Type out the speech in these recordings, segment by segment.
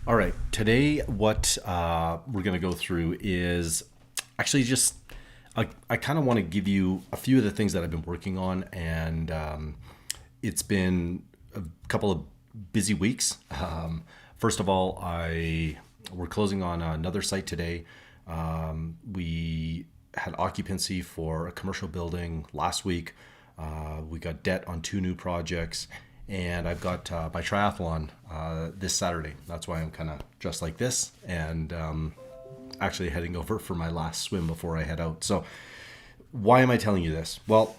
All right. Today, what we're going to go through is actually just, I kind of want to give you a few of the things that I've been working on. And it's been a couple of busy weeks. First of all, we're closing on another site today. We had occupancy for a commercial building last week. We got debt on two new projects, and I've got my triathlon this Saturday. That's why I'm kind of dressed like this, and actually heading over for my last swim before I head out. So, why am I telling you this? Well,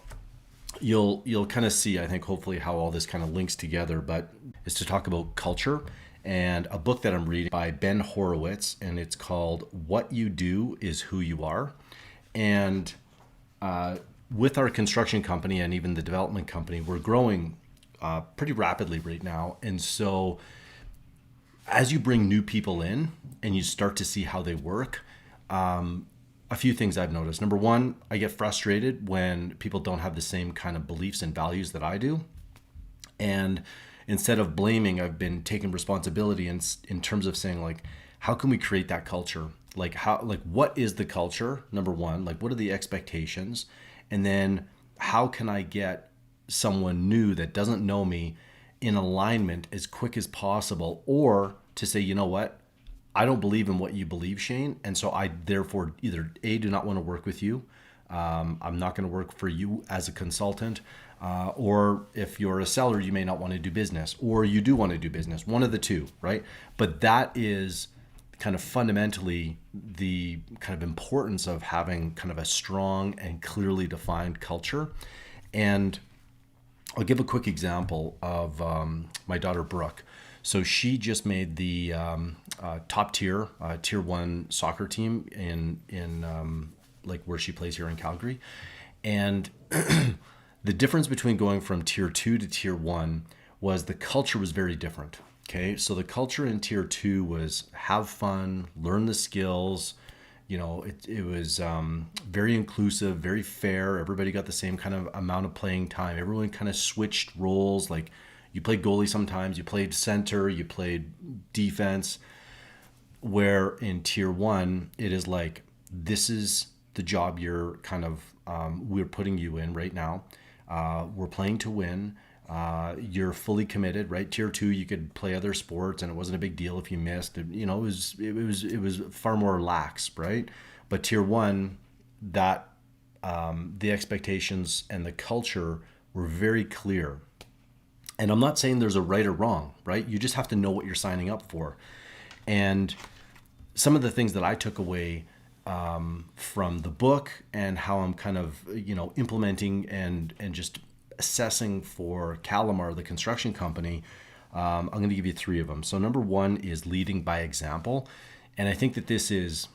you'll kind of see, I think, hopefully how all this kind of links together. But is to talk about culture and a book that I'm reading by Ben Horowitz, and it's called "What You Do Is Who You Are," and with our construction company and even the development company, we're growing pretty rapidly right now. And so as you bring new people in and you start to see how they work, a few things I've noticed. Number one, I get frustrated when people don't have the same kind of beliefs and values that I do. And instead of blaming, I've been taking responsibility in terms of saying, like, how can we create that culture? What is the culture? Number one, like, what are the expectations? And then how can I get someone new that doesn't know me in alignment as quick as possible? Or to say, you know what, I don't believe in what you believe, Shane. And so I therefore either A, do not want to work with you. I'm not going to work for you as a consultant. Or if you're a seller, you may not want to do business, or you do want to do business, one of the two, right? But that is kind of fundamentally the kind of importance of having kind of a strong and clearly defined culture. And I'll give a quick example of my daughter Brooke. So she just made the top tier one soccer team in like where she plays here in Calgary, and the difference between going from tier two to tier one was the culture was very different. Okay, so the culture in tier two was have fun, learn the skills. It was very inclusive, very fair. Everybody got the same kind of amount of playing time. Everyone kind of switched roles. Like, you played goalie sometimes, you played center, you played defense. Where in tier one, it is like, this is the job you're kind of, we're putting you in right now. We're playing to win. You're fully committed, right? Tier two, you could play other sports, and it wasn't a big deal if you missed. It was far more lax, right? But tier one, that the expectations and the culture were very clear. And I'm not saying there's a right or wrong, right? You just have to know what you're signing up for. And some of the things that I took away from the book and how I'm kind of implementing and just assessing for Calamar, the construction company, I'm going to give you three of them. So number one is leading by example. And I think that this is,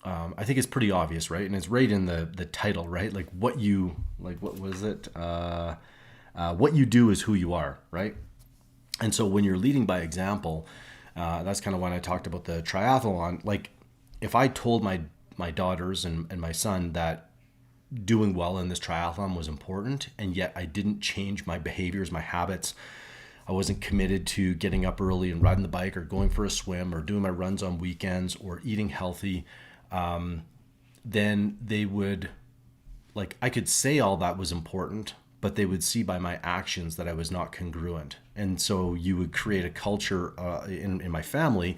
I think it's pretty obvious, right? And it's right in the title, right? Like what was it? What you do is who you are, right? And so when you're leading by example, that's kind of when I talked about the triathlon. Like, if I told my daughters and my son that doing well in this triathlon was important, and yet I didn't change my behaviors, my habits. I wasn't committed to getting up early and riding the bike or going for a swim or doing my runs on weekends or eating healthy. Then they would, like, I could say all that was important, but they would see by my actions that I was not congruent. And so you would create a culture in my family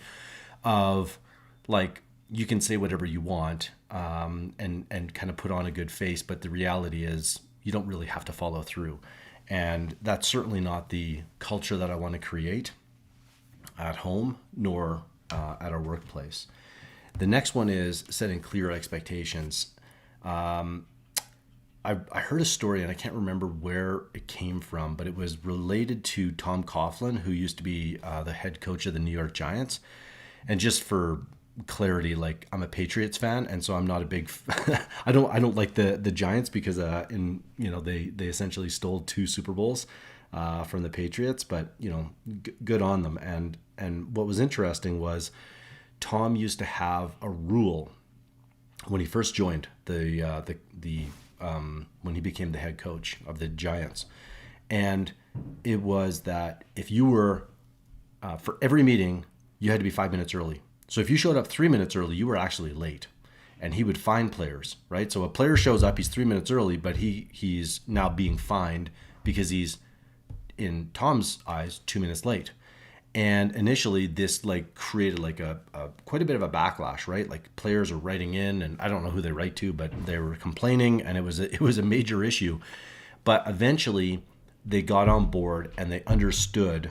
of, like, you can say whatever you want, and kind of put on a good face, but the reality is you don't really have to follow through. And that's certainly not the culture that I want to create at home, nor at our workplace. The next one is setting clear expectations. I heard a story, and I can't remember where it came from, but it was related to Tom Coughlin, who used to be the head coach of the New York Giants. And just for clarity, like, I'm a Patriots fan, and so I'm not a big I don't like the Giants because they essentially stole two Super Bowls from the Patriots, but good on them. And what was interesting was Tom used to have a rule when he first joined the when he became the head coach of the Giants, and it was that if you were for every meeting you had to be 5 minutes early. So if you showed up 3 minutes early, you were actually late. And he would fine players, right? So a player shows up, he's 3 minutes early, but he's now being fined because he's, in Tom's eyes, 2 minutes late. And initially this like created like a quite a bit of a backlash, right? Like players are writing in, and I don't know who they write to, but they were complaining, and it was a major issue. But eventually they got on board and they understood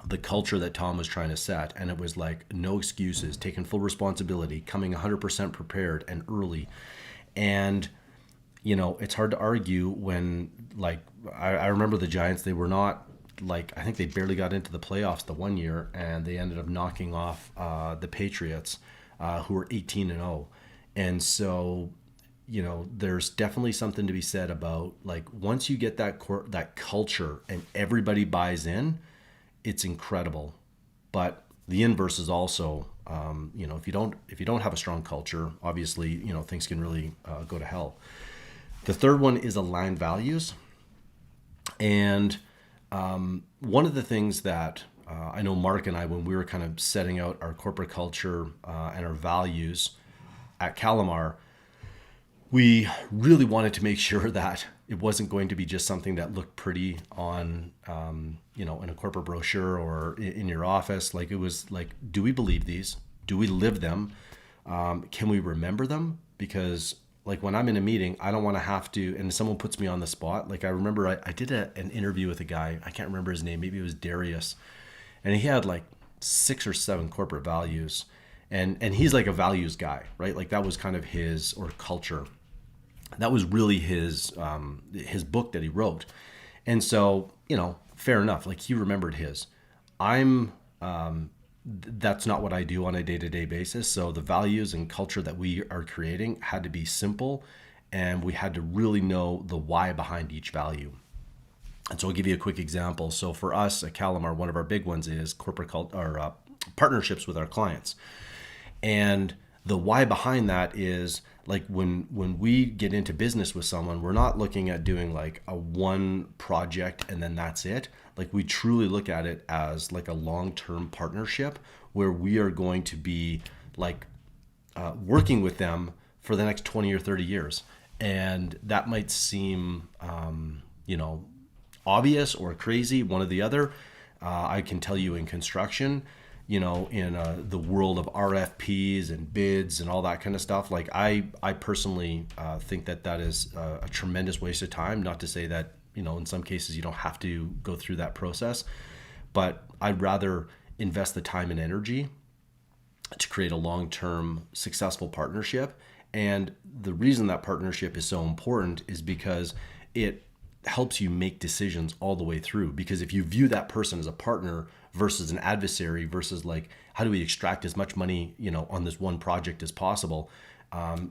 the culture that Tom was trying to set. And it was like no excuses, taking full responsibility, coming 100% prepared and early. And, it's hard to argue when, like, I remember the Giants, they were not, like, I think they barely got into the playoffs the one year, and they ended up knocking off the Patriots, who were 18-0. And so, there's definitely something to be said about, like, once you get that culture and everybody buys in, it's incredible. But the inverse is also, if you don't have a strong culture, obviously, things can really go to hell. The third one is aligned values. And one of the things that I know Mark and I, when we were kind of setting out our corporate culture and our values at Calamar, we really wanted to make sure that it wasn't going to be just something that looked pretty on, in a corporate brochure or in your office. Like, it was like, do we believe these? Do we live them? Can we remember them? Because, like, when I'm in a meeting, I don't want to have to, and someone puts me on the spot. Like, I remember I did an interview with a guy, I can't remember his name, maybe it was Darius, and he had like 6 or 7 corporate values. And he's like a values guy, right? Like, that was kind of his, or culture. That was really his book that he wrote. And so, fair enough. Like, he remembered his. That's not what I do on a day-to-day basis. So the values and culture that we are creating had to be simple, and we had to really know the why behind each value. And so I'll give you a quick example. So for us at Calamar, one of our big ones is corporate partnerships with our clients. And the why behind that is, like, when we get into business with someone, we're not looking at doing like a one project and then that's it. Like, we truly look at it as like a long-term partnership where we are going to be like working with them for the next 20 or 30 years. And that might seem, obvious or crazy, one or the other. I can tell you, in construction, in the world of RFPs and bids and all that kind of stuff, like, I personally think that is a tremendous waste of time. Not to say that, in some cases you don't have to go through that process, but I'd rather invest the time and energy to create a long-term successful partnership. And the reason that partnership is so important is because it helps you make decisions all the way through. Because if you view that person as a partner versus an adversary, versus like, how do we extract as much money, on this one project as possible,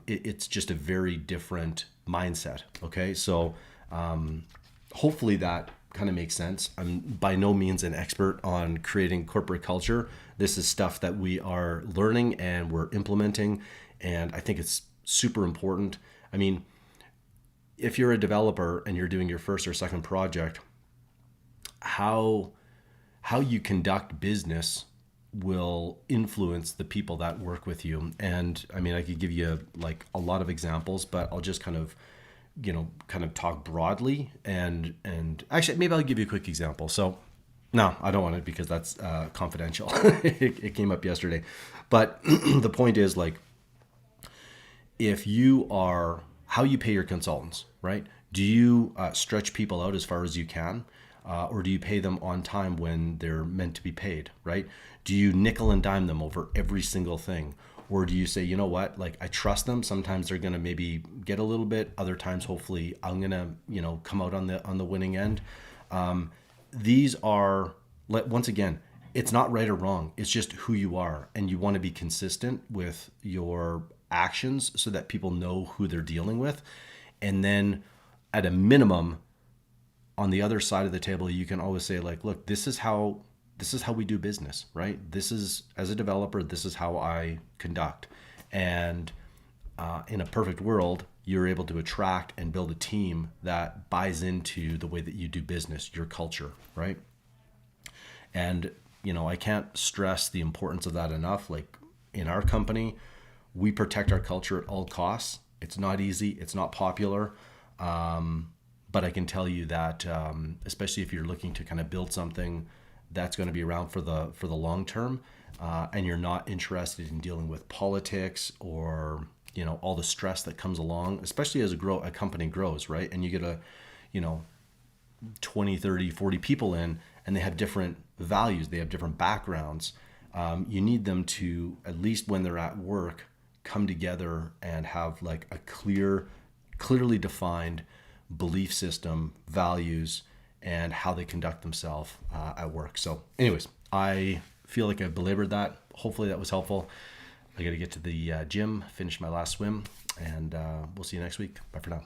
it's just a very different mindset. Okay, so hopefully that kind of makes sense. I'm by no means an expert on creating corporate culture. This is stuff that we are learning and we're implementing, and I think it's super important. I mean, if you're a developer and you're doing your first or second project, how you conduct business will influence the people that work with you. And I mean, I could give you like a lot of examples, but I'll just kind of talk broadly, and actually maybe I'll give you a quick example. So no, I don't want it because that's confidential. It came up yesterday. But the point is, like, if you are, how you pay your consultants, right? Do you stretch people out as far as you can? Or do you pay them on time when they're meant to be paid, right? Do you nickel and dime them over every single thing? Or do you say, you know what, like, I trust them. Sometimes they're going to maybe get a little bit. Other times, hopefully, I'm going to, come out on the winning end. These are, once again, it's not right or wrong. It's just who you are. And you want to be consistent with your actions so that people know who they're dealing with. And then at a minimum, on the other side of the table, you can always say, like, look, this is how we do business, right? This is, as a developer, this is how I conduct. And in a perfect world, you're able to attract and build a team that buys into the way that you do business, your culture, right? And I can't stress the importance of that enough. Like in our company, we protect our culture at all costs. It's not easy. It's not popular. But I can tell you that, especially if you're looking to kind of build something that's going to be around for the long term, and you're not interested in dealing with politics or all the stress that comes along, especially as a company grows, right? And you get you know 20, 30, 40 people in, and they have different values, they have different backgrounds. You need them to, at least when they're at work, come together and have like a clearly defined belief system, values, and how they conduct themselves at work. So anyways, I feel like I belabored that. Hopefully that was helpful. I got to get to the gym, finish my last swim, and we'll see you next week. Bye for now.